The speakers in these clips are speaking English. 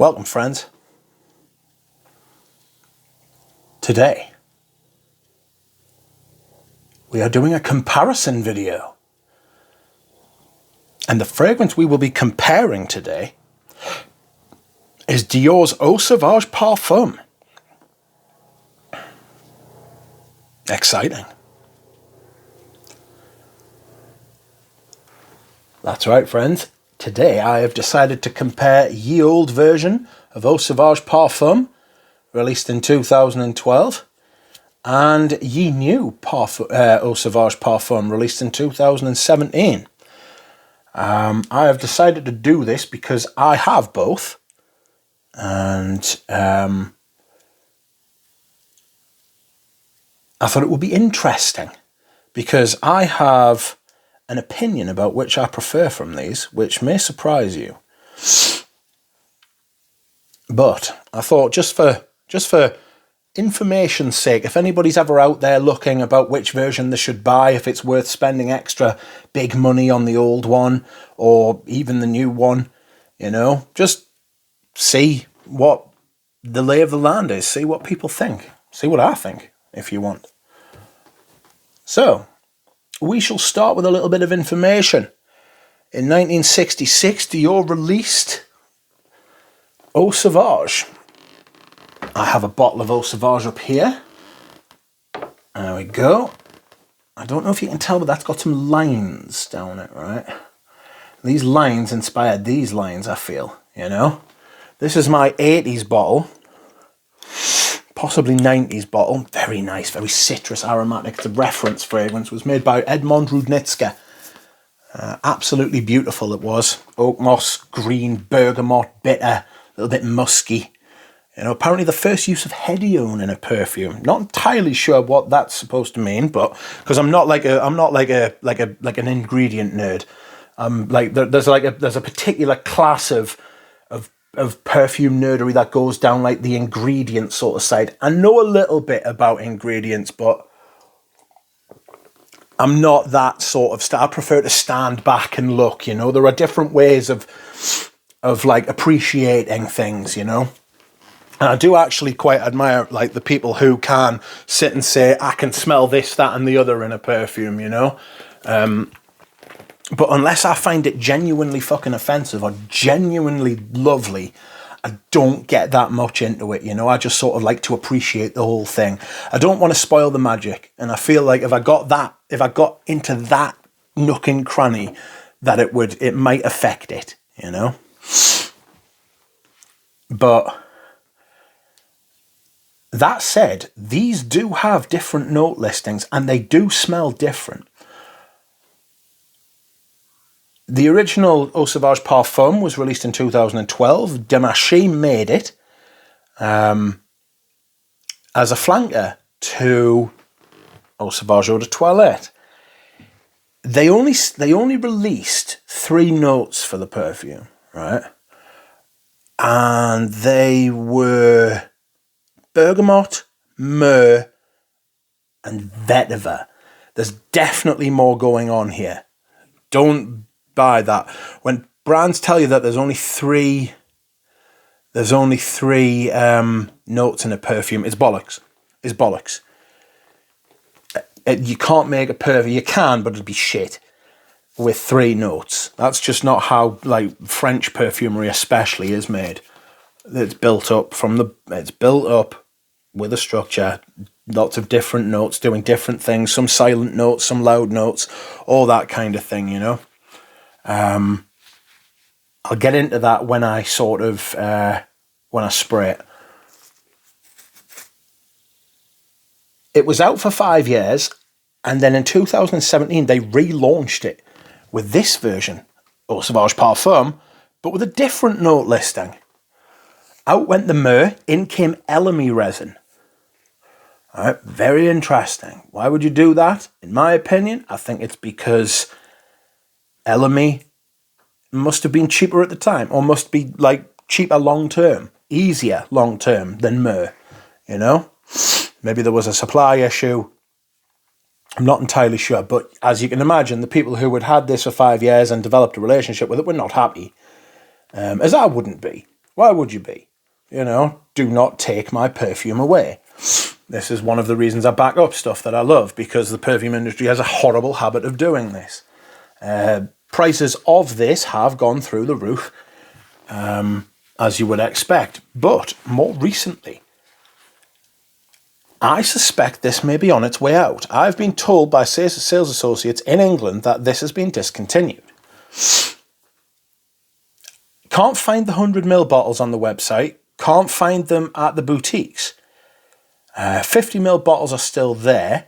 Welcome, friends. Today, we are doing a comparison video. And the fragrance we will be comparing today is Dior's Eau Sauvage Parfum. Exciting. That's right, friends. Today I have decided to compare ye old version of Eau Sauvage Parfum, released in 2012, and ye new Eau Sauvage Parfum, released in 2017. I have decided to do this because I have both, and I thought it would be interesting because I have an opinion about which I prefer from these, which may surprise you. But I thought just for information's sake, if anybody's ever out there looking about which version they should buy, if it's worth spending extra big money on the old one or even the new one, you know, just see what the lay of the land is, see what people think, see what I think, if you want. So, we shall start with a little bit of information. In 1966, Dior released Eau Sauvage. I have a bottle of Eau Sauvage up here. There we go. I don't know if you can tell, but that's got some lines down it, right? These lines inspired these lines, I feel, you know? This is my 80s bottle. Possibly 90s bottle. Very nice, very citrus aromatic. The reference fragrance was made by Edmond Rudnitska. Absolutely beautiful it was. Oak moss, green, bergamot, bitter, a little bit musky. You know, apparently the first use of hedione in a perfume. Not entirely sure what that's supposed to mean, but because I'm not like an ingredient nerd. There's a particular class of perfume nerdery that goes down like the ingredient sort of side. I know a little bit about ingredients, but I'm not that sort of I prefer to stand back and look, you know. There are different ways of like appreciating things, you know. And I do actually quite admire like the people who can sit and say, I can smell this, that and the other in a perfume, you know. But unless I find it genuinely fucking offensive or genuinely lovely, I don't get that much into it, you know. I just sort of like to appreciate the whole thing. I don't want to spoil the magic. And I feel like if I got into that nook and cranny, that it might affect it, you know. But that said, these do have different note listings and they do smell different. The original Eau Sauvage Parfum was released in 2012. Demaché made it as a flanker to Eau Sauvage Eau de Toilette. They only released 3 notes for the perfume, right? And they were bergamot, myrrh, and vetiver. There's definitely more going on here. Don't buy that. When brands tell you that there's only three notes in a perfume, it's bollocks. It's bollocks. You can't make a perfume. You can, but it'd be shit with 3 notes. That's just not how like French perfumery especially is made. It's built up with a structure, lots of different notes doing different things, some silent notes, some loud notes, all that kind of thing, you know. I'll get into that when I when I spray it. It was out for 5 years, and then in 2017 they relaunched it with this version, Eau Sauvage Parfum, but with a different note listing. Out went the myrrh, in came elemi resin. All right, very interesting. Why would you do that? In my opinion, I think it's because elemi must have been cheaper at the time, or must be like cheaper long term, easier long term than myrrh, you know? Maybe there was a supply issue. I'm not entirely sure, but as you can imagine, the people who had had this for 5 years and developed a relationship with it were not happy, as I wouldn't be. Why would you be? You know, do not take my perfume away. This is one of the reasons I back up stuff that I love, because the perfume industry has a horrible habit of doing this. Prices of this have gone through the roof, as you would expect. But more recently, I suspect this may be on its way out. I've been told by sales associates in England that this has been discontinued. Can't find the 100ml bottles on the website. Can't find them at the boutiques. 50ml bottles are still there.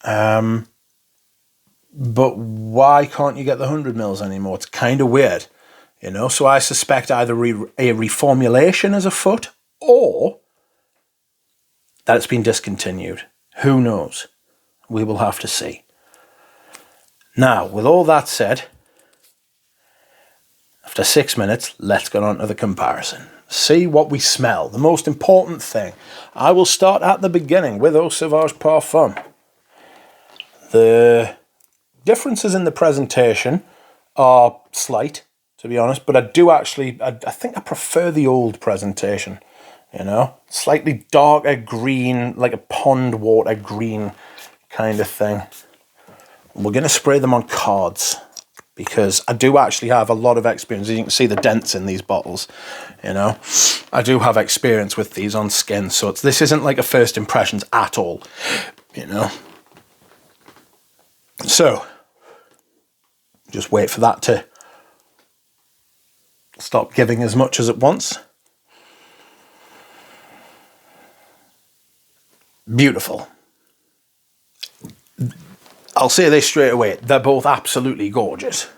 But why can't you get the 100mls anymore? It's kind of weird, you know. So I suspect either a reformulation is afoot, or that it's been discontinued. Who knows? We will have to see. Now, with all that said, after 6 minutes, let's get on to the comparison. See what we smell, the most important thing. I will start at the beginning with Eau Sauvage Parfum. The differences in the presentation are slight, to be honest, but I think I prefer the old presentation, you know? Slightly darker green, like a pond water green kind of thing. We're going to spray them on cards, because I do actually have a lot of experience. You can see the dents in these bottles, you know. I do have experience with these on skin, so this isn't like a first impressions at all, you know. So, just wait for that to stop giving as much as it wants. Beautiful. I'll say this straight away, they're both absolutely gorgeous.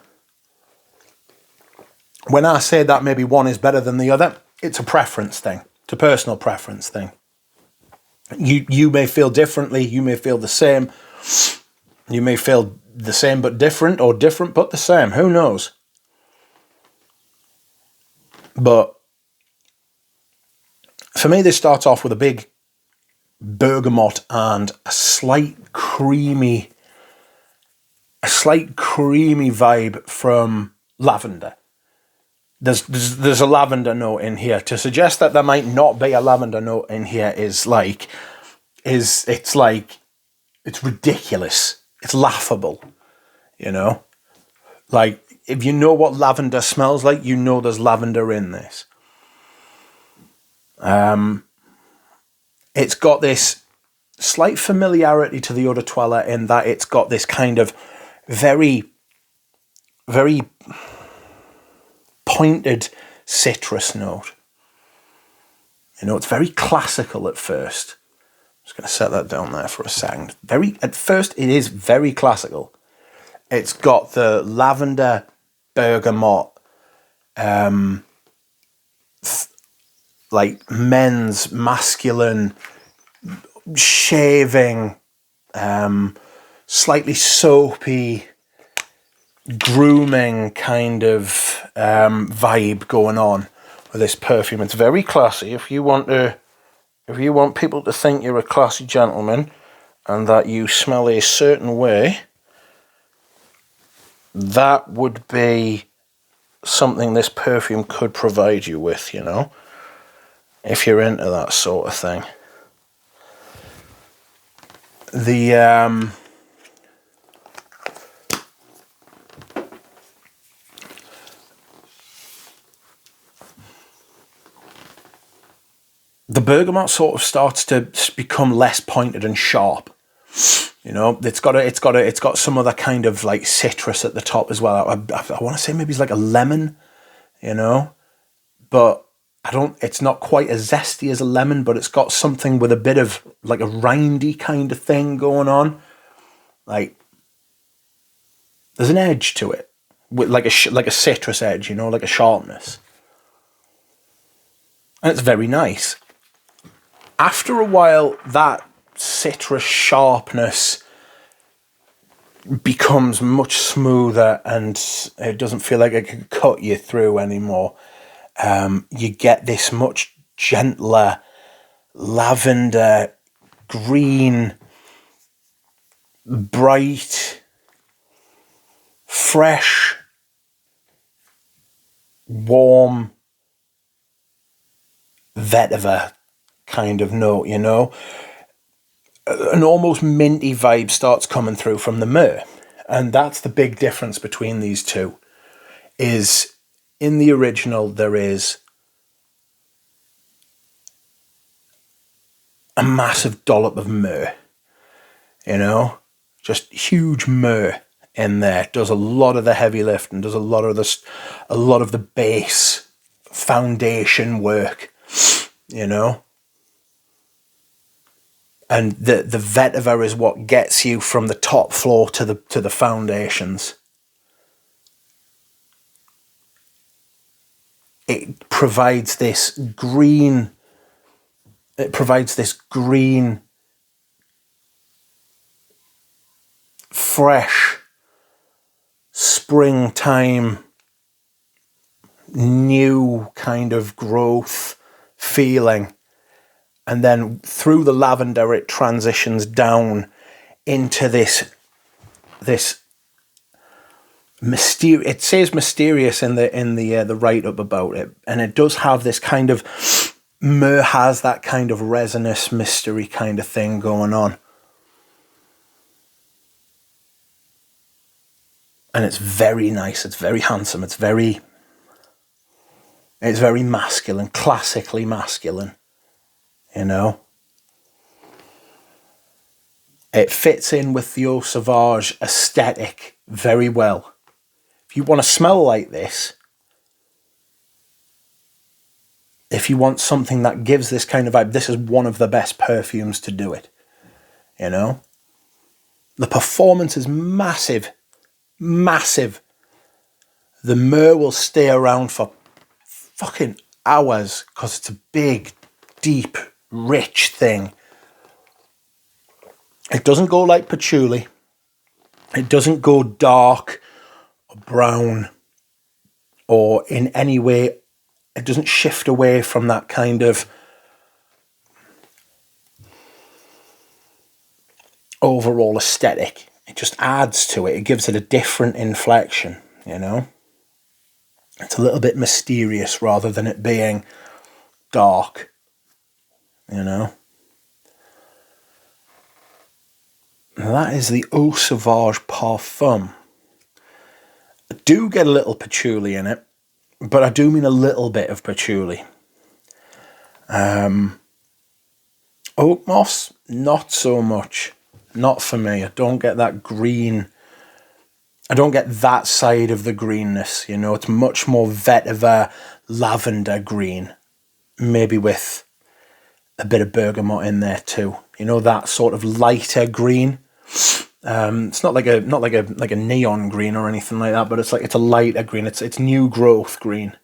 When I say that maybe one is better than the other, it's a preference thing. It's a personal preference thing. You may feel differently, you may feel the same. You may feel the same but different, or different but the same. Who knows? But for me, this starts off with a big bergamot and a slight creamy vibe from lavender. There's a lavender note in here. To suggest that there might not be a lavender note in here is ridiculous. It's laughable, you know? Like, if you know what lavender smells like, you know there's lavender in this. It's got this slight familiarity to the Eau de Toilette in that it's got this kind of very, very pointed citrus note. You know, it's very classical at first. I'm just going to set that down there for a second. At first, it is very classical. It's got the lavender, bergamot, like men's masculine shaving, slightly soapy, grooming kind of vibe going on with this perfume. It's very classy. If you want people to think you're a classy gentleman and that you smell a certain way, that would be something this perfume could provide you with, you know, if you're into that sort of thing. The bergamot sort of starts to become less pointed and sharp. You know, it's got some other kind of like citrus at the top as well. I want to say maybe it's like a lemon, you know, but it's not quite as zesty as a lemon, but it's got something with a bit of like a rindy kind of thing going on. Like, there's an edge to it, with like a citrus edge, you know, like a sharpness. And it's very nice. After a while, that citrus sharpness becomes much smoother and it doesn't feel like it can cut you through anymore. You get this much gentler lavender, green, bright, fresh, warm vetiver kind of note, you know. An almost minty vibe starts coming through from the myrrh. And that's the big difference between these two, is in the original there is a massive dollop of myrrh, you know, just huge myrrh in there. Does a lot of the heavy lifting, does a lot of the base foundation work, you know. And the vetiver is what gets you from the top floor to the foundations. It provides this green. Fresh springtime, new kind of growth feeling. And then through the lavender, it transitions down into this mysterious. It says mysterious in the write up about it, and it does have this kind of myrrh has that kind of resinous mystery kind of thing going on, and it's very nice. It's very handsome. It's very masculine, classically masculine. You know, it fits in with the Eau Sauvage aesthetic very well. If you want to smell like this, if you want something that gives this kind of vibe, this is one of the best perfumes to do it. You know, the performance is massive, massive. The myrrh will stay around for fucking hours because it's a big, deep, rich thing. It doesn't go like patchouli. It doesn't go dark or brown or in any way. It doesn't shift away from that kind of overall aesthetic. It just adds to it. It gives it a different inflection, you know. It's a little bit mysterious rather than it being dark, you know. That is the Eau Sauvage Parfum. I do get a little patchouli in it, but I do mean a little bit of patchouli. Oak moss, not so much. Not for me. I don't get that green. I don't get that side of the greenness, you know. It's much more vetiver, lavender green. Maybe with a bit of bergamot in there too. You know, that sort of lighter green. It's not like a neon green or anything like that, but it's a lighter green. It's new growth green.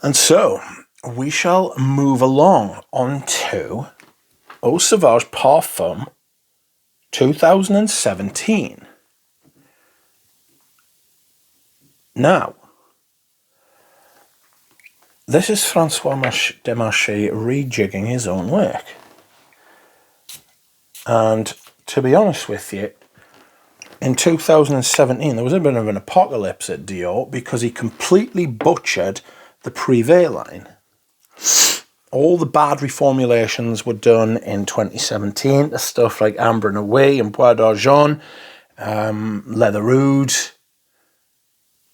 And so we shall move along onto Eau Sauvage Parfum 2017. Now, this is Francois Demarche rejigging his own work. And to be honest with you, in 2017 there was a bit of an apocalypse at Dior because he completely butchered the Privé line. All the bad reformulations were done in 2017. The stuff like Ambre Noir and Bois d'Argent, Leather Oud,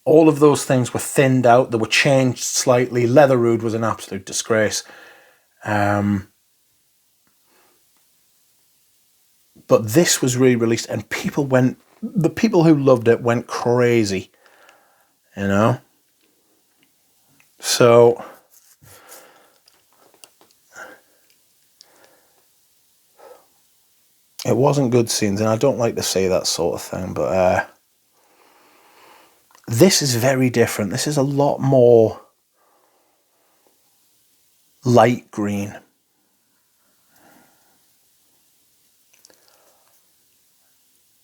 all of those things were thinned out. They were changed slightly. Leather Oud was an absolute disgrace. But this was re-released and the people who loved it went crazy, you know? So, it wasn't good scenes, and I don't like to say that sort of thing, but this is very different. This is a lot more light green.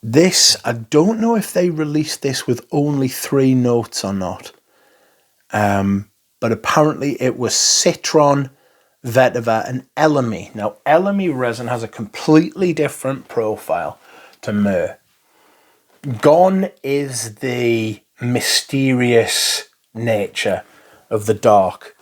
This, I don't know if they released this with only 3 notes or not. But apparently it was citron, vetiver, and elemi. Now, elemi resin has a completely different profile to myrrh. Gone is the mysterious nature of the dark.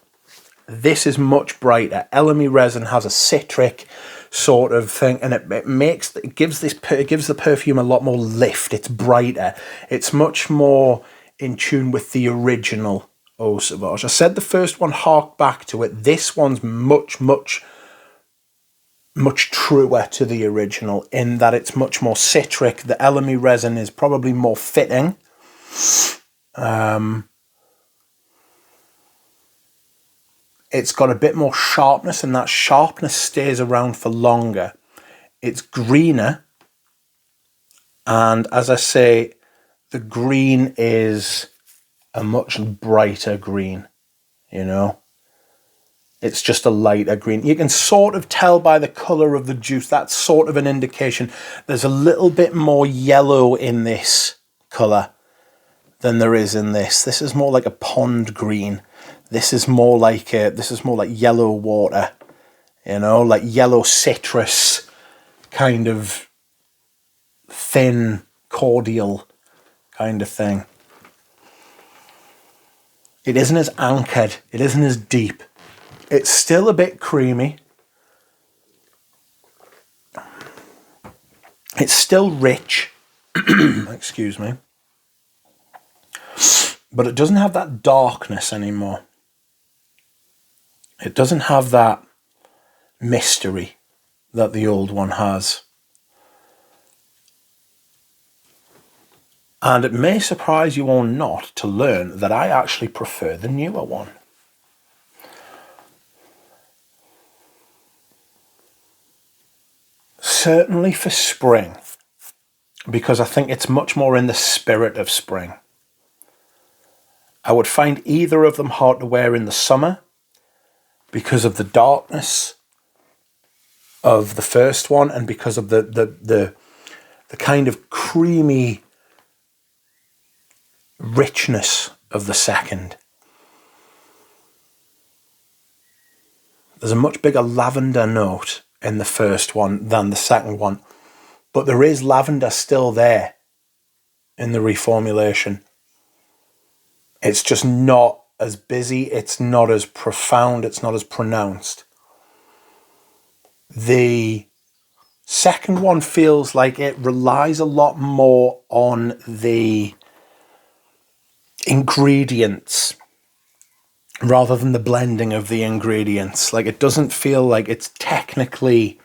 This is much brighter. Elemi resin has a citric sort of thing, and it gives the perfume a lot more lift. It's brighter. It's much more in tune with the original Eau Sauvage. I said the first one harked back to it. This one's much truer to the original in that it's much more citric. The Elemi resin is probably more fitting. It's got a bit more sharpness, and that sharpness stays around for longer. It's greener, and as I say, the green is a much brighter green, you know? It's just a lighter green. You can sort of tell by the colour of the juice, that's sort of an indication. There's a little bit more yellow in this colour than there is in this. This is more like a pond green. This is more like yellow water, you know, like yellow citrus, kind of thin, cordial kind of thing. It isn't as anchored. It isn't as deep. It's still a bit creamy. It's still rich. Excuse me. But it doesn't have that darkness anymore. It doesn't have that mystery that the old one has. And it may surprise you or not to learn that I actually prefer the newer one. Certainly for spring, because I think it's much more in the spirit of spring. I would find either of them hard to wear in the summer because of the darkness of the first one and because of the kind of creamy richness of the second. There's a much bigger lavender note in the first one than the second one, but there is lavender still there in the reformulation. It's just not as busy, it's not as profound, it's not as pronounced. The second one feels like it relies a lot more on the ingredients rather than the blending of the ingredients. Like, it doesn't feel like it's technically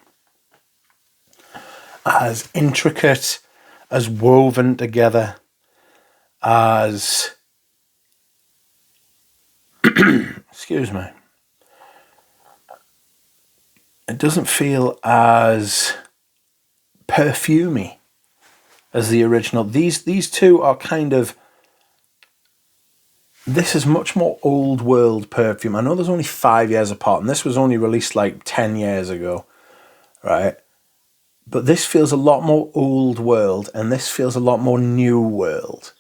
as intricate, as woven together, as excuse me. It doesn't feel as perfumey as the original. These two are kind of, this is much more old world perfume. I know there's only 5 years apart, and this was only released like 10 years ago, right? But this feels a lot more old world, and this feels a lot more new world,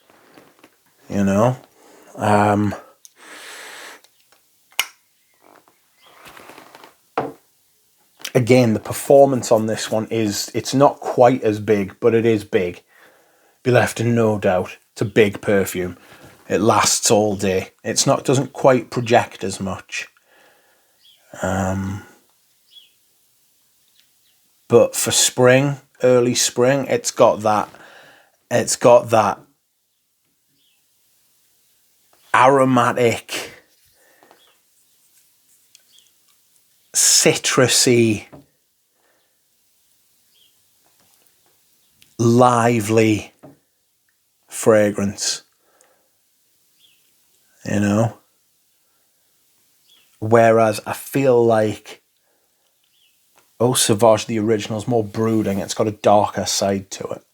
you know? Again, the performance on this one it's not quite as big, but it is big. Be left in no doubt. It's a big perfume. It lasts all day. Doesn't quite project as much. But for spring, early spring, it's got that aromatic, citrusy, lively fragrance, you know? Whereas I feel like Eau Sauvage, the original, is more brooding. It's got a darker side to it,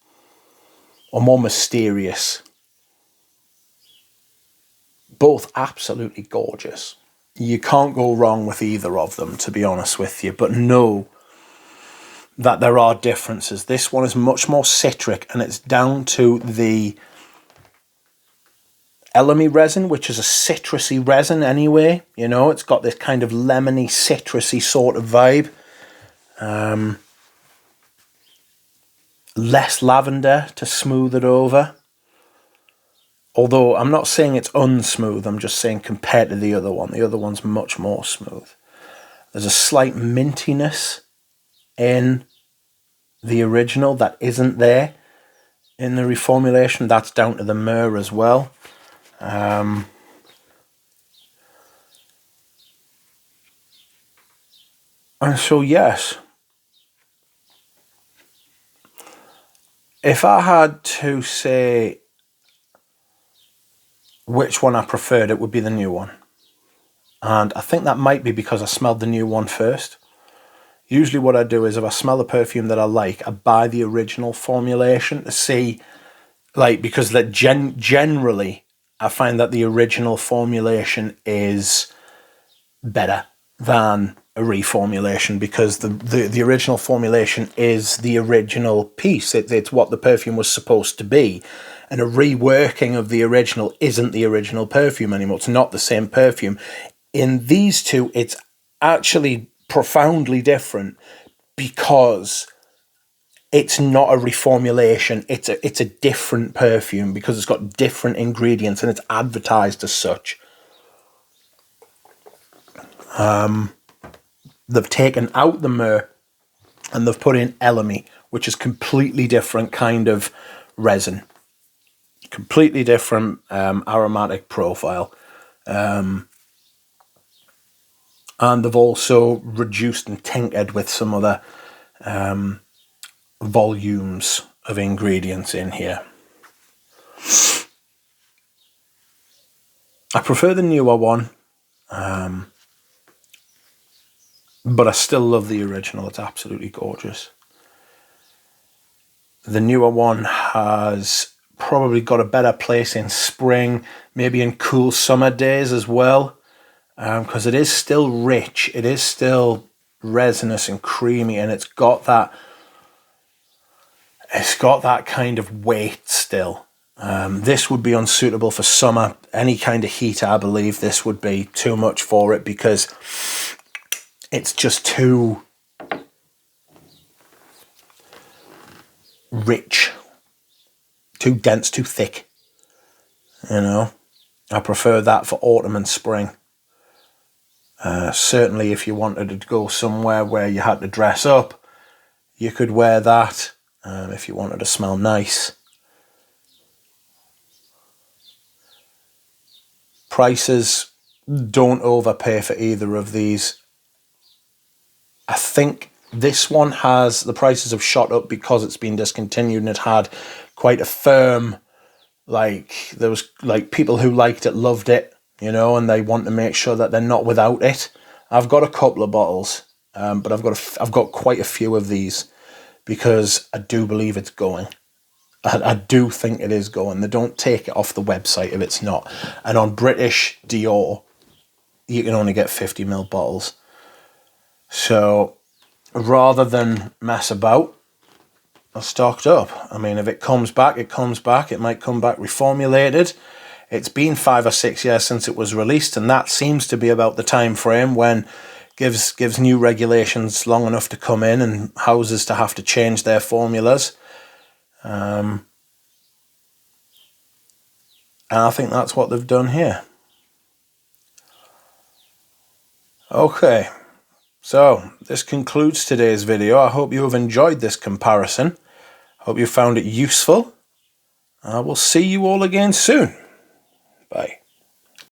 or more mysterious. Both absolutely gorgeous. You can't go wrong with either of them, to be honest with you, but know that there are differences. This one is much more citric, and it's down to the Elemi resin, which is a citrusy resin anyway. You know, it's got this kind of lemony, citrusy sort of vibe. Less lavender to smooth it over. Although I'm not saying it's unsmooth, I'm just saying compared to the other one. The other one's much more smooth. There's a slight mintiness in the original that isn't there in the reformulation. That's down to the myrrh as well. And so yes, if I had to say which one I preferred, it would be the new one. And I think that might be because I smelled the new one first. Usually what I do is if I smell a perfume that I like, I buy the original formulation to see, like, because that generally I find that the original formulation is better than a reformulation, because the original formulation is the original piece. It's what the perfume was supposed to be. And a reworking of the original isn't the original perfume anymore. It's not the same perfume. In these two, it's actually profoundly different because it's not a reformulation. It's a different perfume because it's got different ingredients and it's advertised as such. They've taken out the myrrh and they've put in elemi, which is completely different kind of resin. Completely different aromatic profile. And they've also reduced and tinkered with some other volumes of ingredients in here. I prefer the newer one, but I still love the original. It's absolutely gorgeous. The newer one has probably got a better place in spring, maybe in cool summer days as well, because it is still rich, it is still resinous and creamy, and it's got that kind of weight still. This would be unsuitable for summer. Any kind of heat, I believe this would be too much for it because it's just too rich, too dense, too thick. You know, I prefer that for autumn and spring. Certainly if you wanted to go somewhere where you had to dress up, you could wear that if you wanted to smell nice. Prices, don't overpay for either of these. I think this one has, the prices have shot up because it's been discontinued and it had quite a firm, like, there was like people who liked it, loved it, you know, and they want to make sure that they're not without it. I've got a couple of bottles, but I've got quite a few of these because I do believe it's going. I do think it is going. They don't take it off the website if it's not. And on British Dior, you can only get 50ml bottles. So rather than mess about, I've stocked up. I mean, if it comes back, it comes back. It might come back reformulated. It's been 5 or 6 years since it was released, and that seems to be about the time frame when gives new regulations long enough to come in and houses to have to change their formulas. And I think that's what they've done here. Okay, so this concludes today's video. I hope you have enjoyed this comparison. Hope you found it useful. I will see you all again soon.